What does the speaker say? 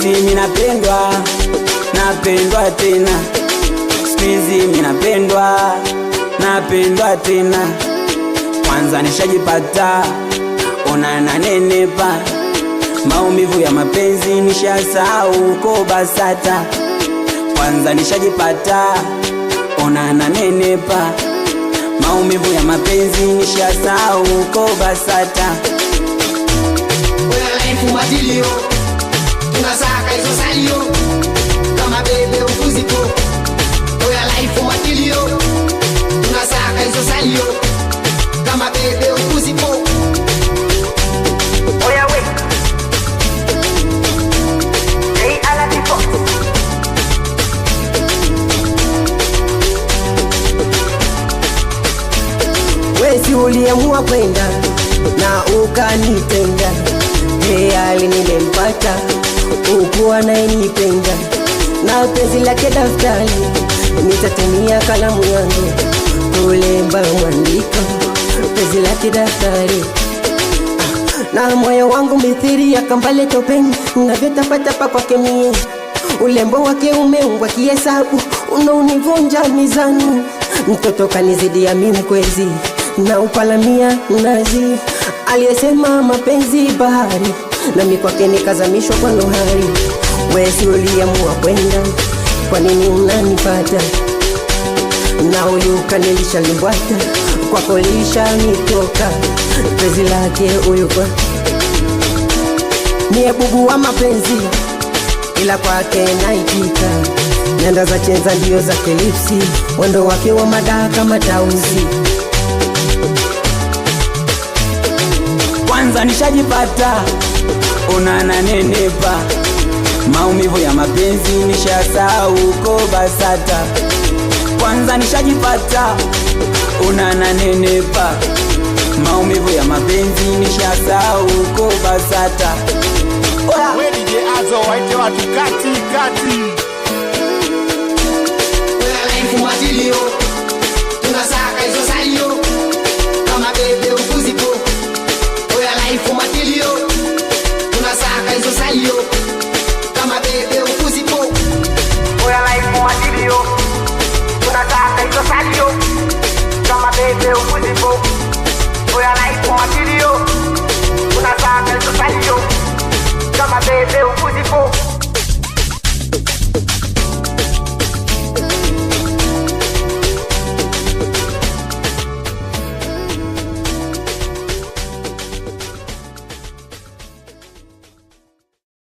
eti mimi napendwa, napendwa tena. Squeezy mimi napendwa, napendwa tena. Kwanza nishajipata, ona nanenepa. Maumivu ya mapenzi nishasahau uko BASATA. Kwanza nishajipata, ona nanenepa. Maumivu ya mapenzi nishasahau uko BASATA. Oya life matilio, tunasaka hizo salio. Kama bebe ufuzipo. Oya life matilio, tunasaka hizo salio. Kama bebe ufuzipo. Oya we hey ala tipo. Wesi uliamua kwenda na ukanitenda. Hali nimempata, ukuwa nayenipenda. Na penzi lake daftari, nitatumia kalamu yangu kulemba mwandiko. Penzi lake daftari, na moyo wangu mithiri ya kambale topeni. Navyotapatapa kwake mie, ulembo wake umeumbwa kihesabu. Unaunivunja mizani, mtoto kanizidi ya mimi mkwezi. Na upalamia nazi, aliyesema mapenzi bahari, nami kwake nikazamishwa kwa nohari. Wesi uliamua kwenda, kwa nini unanipata? Na uyuka nilishalimbwata, kwako lishanitoka. Penzi lake uyuka niye bubu wa mapenzi, ila kwake naitika. Nenda za chenza ndio za kelipsi, wendo wake wa madaka matauzi. Kwanza nishajipata, ona nanenepa. Maumivu ya mapenzi nishasahau uko BASATA. Kwanza nishajipata, ona nanenepa. Maumivu ya mapenzi nishasahau uko BASATA. We DJ Azo waite watu kati kati. Oya life matilio, tunasaka hizo salio. Kama bebe ufuzipo. Oya life matilio, tunasaka hizo salio. Kama bebe ufuzipo. Oya life matilio, tunasaka hizo salio. Kama bebe ufuzipo. Oya life matilio, tunasaka hizo salio. Kama bebe ufuzipo.